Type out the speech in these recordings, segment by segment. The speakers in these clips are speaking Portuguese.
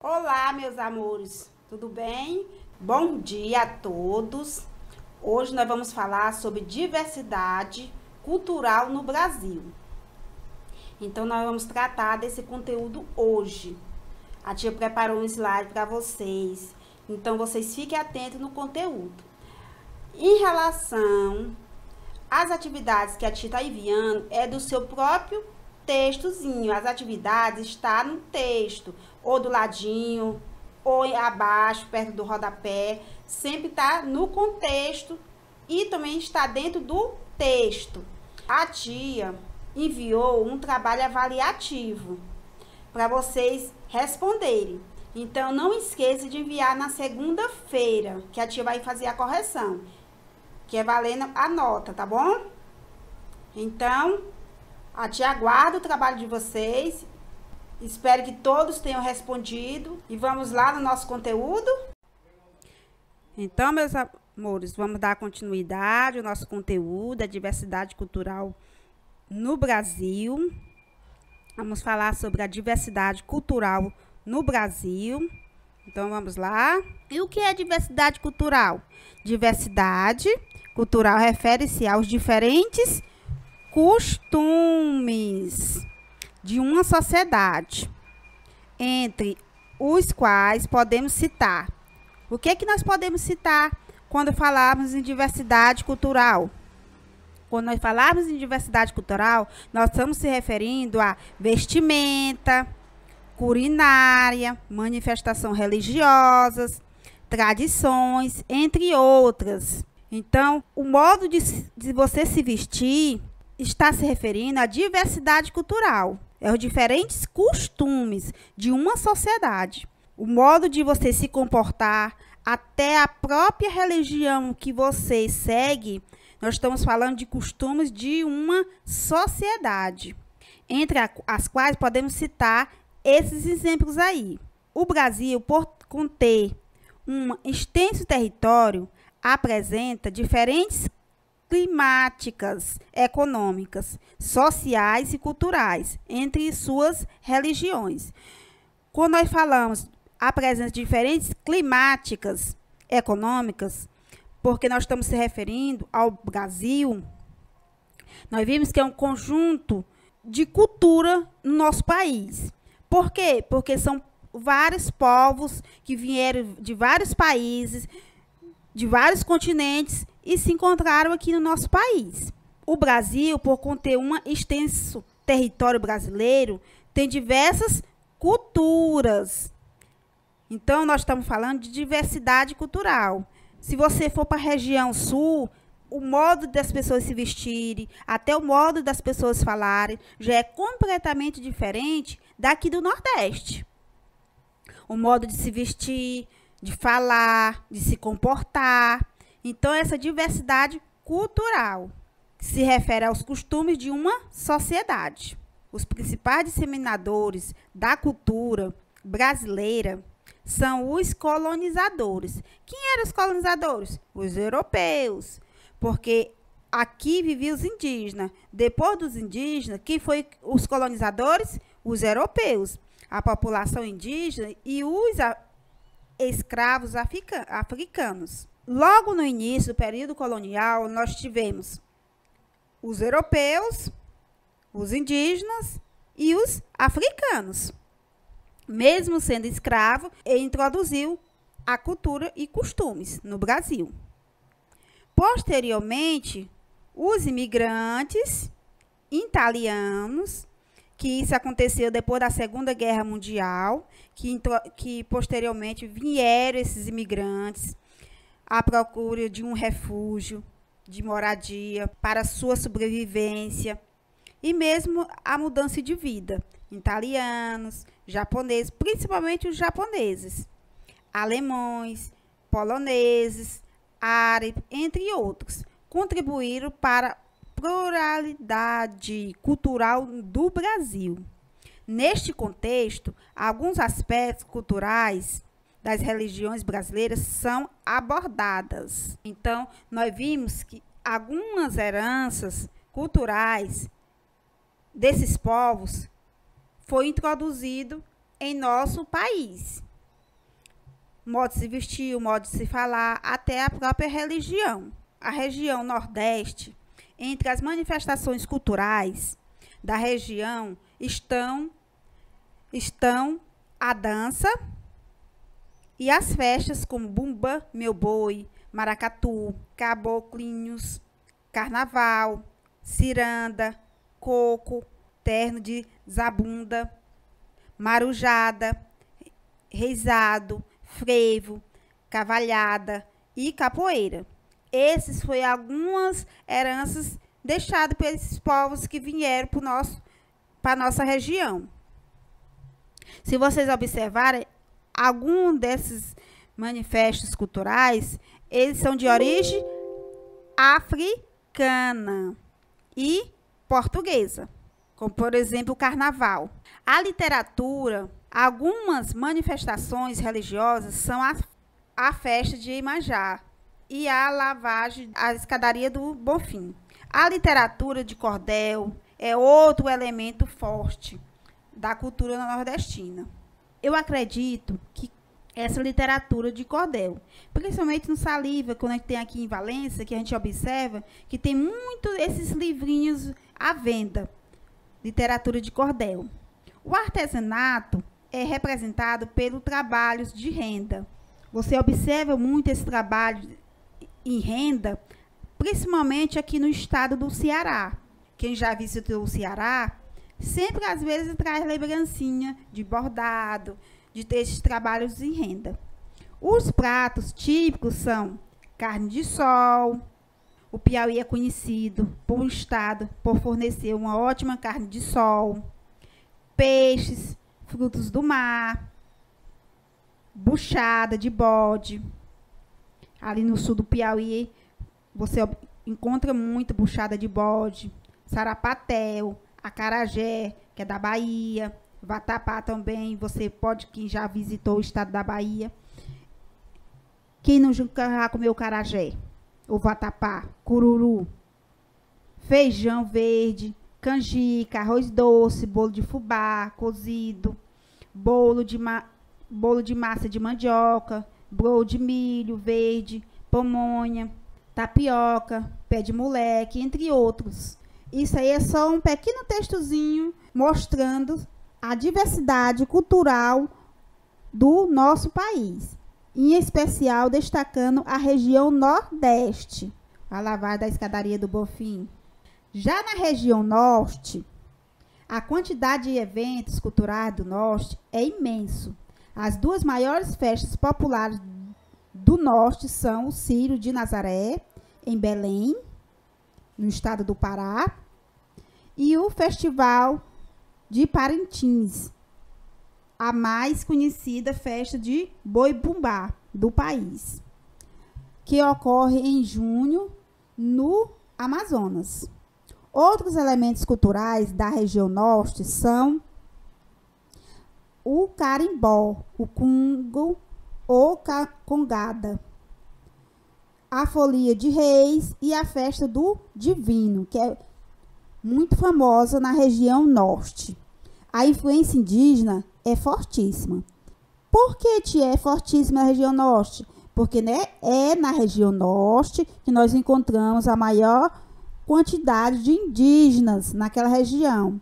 Olá, meus amores, tudo bem? Bom dia a todos. Hoje nós vamos falar sobre diversidade cultural no Brasil. Então, nós vamos tratar desse conteúdo hoje. A tia preparou um slide para vocês. Então, vocês fiquem atentos no conteúdo. Em relação às atividades que a tia está enviando, é do seu próprio textozinho. As atividades estão no texto, ou do ladinho, ou abaixo, perto do rodapé. Sempre está no contexto e também está dentro do texto. A tia enviou um trabalho avaliativo para vocês responderem. Então, não esqueça de enviar na segunda-feira, que a tia vai fazer a correção, que é valendo a nota, tá bom? Então, a tia aguarda o trabalho de vocês. Espero que todos tenham respondido. E vamos lá no nosso conteúdo? Então, meus amores, vamos dar continuidade ao nosso conteúdo, a diversidade cultural no Brasil. Vamos falar sobre a diversidade cultural no Brasil. Então, vamos lá. E o que é diversidade cultural? Diversidade cultural refere-se aos diferentes costumes de uma sociedade, entre os quais podemos citar. O que é que nós podemos citar quando falarmos em diversidade cultural? Quando nós falarmos em diversidade cultural, nós estamos se referindo a vestimenta, culinária, manifestação religiosas, tradições, entre outras. Então, o modo de você se vestir está se referindo à diversidade cultural. É os diferentes costumes de uma sociedade. O modo de você se comportar, até a própria religião que você segue, nós estamos falando de costumes de uma sociedade, entre as quais podemos citar esses exemplos aí. O Brasil, por conter um extenso território, apresenta diferentes climáticas, econômicas, sociais e culturais entre suas religiões. Quando nós falamos a presença de diferentes climáticas econômicas, porque nós estamos se referindo ao Brasil, nós vimos que é um conjunto de cultura no nosso país. Por quê? Porque são vários povos que vieram de vários países, de vários continentes e se encontraram aqui no nosso país. O Brasil, por conter um extenso território brasileiro, tem diversas culturas. Então, nós estamos falando de diversidade cultural. Se você for para a região sul, o modo das pessoas se vestirem, até o modo das pessoas falarem, já é completamente diferente daqui do Nordeste. O modo de se vestir, de falar, de se comportar. Então, essa diversidade cultural se refere aos costumes de uma sociedade. Os principais disseminadores da cultura brasileira são os colonizadores. Quem eram os colonizadores? Os europeus, porque aqui viviam os indígenas. Depois dos indígenas, quem foi os colonizadores? Os europeus, a população indígena e os escravos africanos. Logo no início do período colonial, nós tivemos os europeus, os indígenas e os africanos. Mesmo sendo escravo, ele introduziu a cultura e costumes no Brasil. Posteriormente, os imigrantes italianos, que isso aconteceu depois da Segunda Guerra Mundial, que posteriormente vieram esses imigrantes à procura de um refúgio, de moradia, para sua sobrevivência e mesmo a mudança de vida. Italianos, japoneses, principalmente os japoneses, alemães, poloneses, árabes, entre outros, contribuíram para a pluralidade cultural do Brasil. Neste contexto, alguns aspectos culturais das religiões brasileiras são abordadas. Então, nós vimos que algumas heranças culturais desses povos foi introduzido em nosso país. o modo de se vestir, o modo de se falar, até a própria religião. A região Nordeste, entre as manifestações culturais da região, estão a dança e as festas como Bumba, Meu Boi, Maracatu, Caboclinhos, Carnaval, Ciranda, Coco, Terno de Zabunda, Marujada, Reizado, Frevo, Cavalhada e Capoeira. Esses foram algumas heranças deixadas por esses povos que vieram para a nossa região. Se vocês observarem, algum desses manifestos culturais, eles são de origem africana e portuguesa, como, por exemplo, o carnaval. A literatura, algumas manifestações religiosas são a festa de Iemanjá e a lavagem, a escadaria do Bonfim. A literatura de cordel é outro elemento forte da cultura nordestina. Eu acredito que essa literatura de cordel, principalmente no Saliva, quando a gente tem aqui em Valença, que a gente observa que tem muito esses livrinhos à venda, literatura de cordel. O artesanato é representado pelo trabalhos de renda. Você observa muito esse trabalho em renda, principalmente aqui no estado do Ceará. Quem já visitou o Ceará, sempre às vezes traz lembrancinha de bordado, de ter esses trabalhos em renda. Os pratos típicos são carne de sol. O Piauí é conhecido por um estado por fornecer uma ótima carne de sol, peixes, frutos do mar, buchada de bode. Ali no sul do Piauí, você encontra muito buchada de bode, sarapatel, acarajé, que é da Bahia, vatapá também, você pode, quem já visitou o estado da Bahia. Quem não já comeu carajé? O vatapá, cururu, feijão verde, canjica, arroz doce, bolo de fubá, cozido, bolo de massa de mandioca, bolo de milho verde, pamonha, tapioca, pé de moleque, entre outros. Isso aí é só um pequeno textozinho mostrando a diversidade cultural do nosso país, em especial destacando a região Nordeste, a lavagem da escadaria do Bonfim. Já na região Norte, a quantidade de eventos culturais do Norte é imenso. As duas maiores festas populares do Norte são o Círio de Nazaré, em Belém, no estado do Pará, e o Festival de Parintins, a mais conhecida festa de Boi-Bumbá do país, que ocorre em junho no Amazonas. Outros elementos culturais da região Norte são o carimbó, o cungo ou congada, a folia de reis e a festa do divino, que é muito famosa na região Norte. A influência indígena é fortíssima. Por que é fortíssima na região Norte? Porque, né, é na região Norte que nós encontramos a maior quantidade de indígenas naquela região.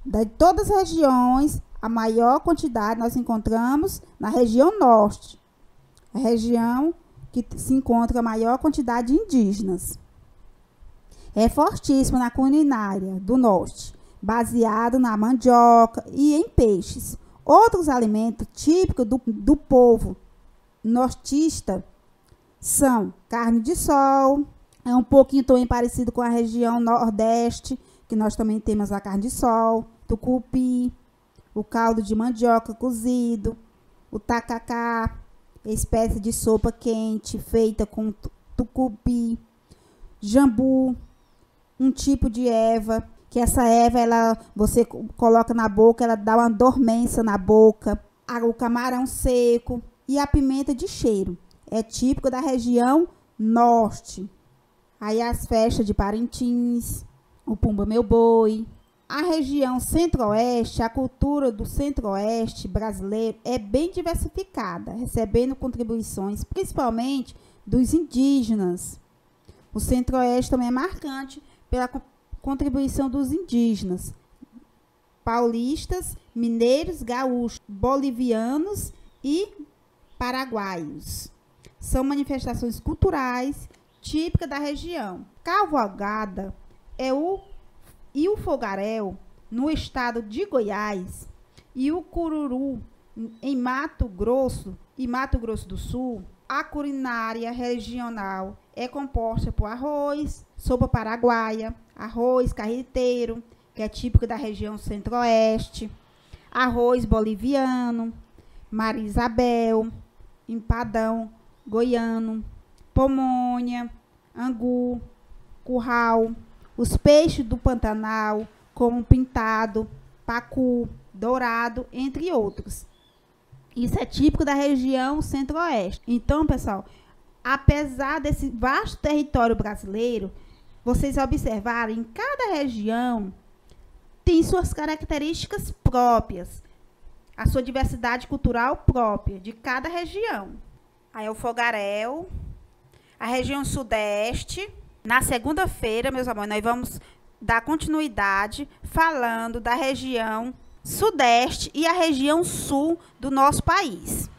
De todas as regiões, a maior quantidade nós encontramos na região Norte. A região que se encontra a maior quantidade de indígenas. É fortíssima na culinária do Norte, baseado na mandioca e em peixes. Outros alimentos típicos do povo nortista são carne de sol, é um pouquinho também parecido com a região Nordeste, que nós também temos a carne de sol, tucupi, o caldo de mandioca cozido, o tacacá, espécie de sopa quente feita com tucupi, jambu, um tipo de erva, que essa erva você coloca na boca, ela dá uma dormência na boca, o camarão seco e a pimenta de cheiro. É típico da região Norte. Aí as festas de Parintins, o Pumba Meu Boi, A região centro-oeste, a cultura do centro-oeste brasileiro é bem diversificada, recebendo contribuições principalmente dos indígenas. O centro-oeste também é marcante pela contribuição dos indígenas, paulistas, mineiros, gaúchos, bolivianos e paraguaios. São manifestações culturais típicas da região. Cavalgada e o fogaréu, no estado de Goiás, e o cururu, em Mato Grosso e Mato Grosso do Sul. A culinária regional é composta por arroz, sopa paraguaia, arroz carreteiro, que é típico da região centro-oeste, arroz boliviano, Maria Isabel, empadão goiano, pamonha, angu, curral, os peixes do Pantanal, como pintado, pacu, dourado, entre outros. Isso é típico da região centro-oeste. Então, pessoal, apesar desse vasto território brasileiro, vocês observarem, em cada região tem suas características próprias, a sua diversidade cultural própria de cada região. Aí é o fogaréu, a região sudeste. Na segunda-feira, meus amores, nós vamos dar continuidade falando da região sudeste e a região sul do nosso país.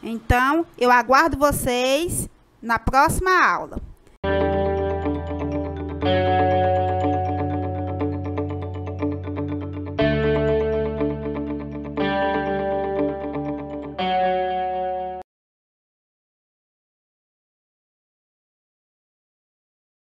Então, eu aguardo vocês na próxima aula.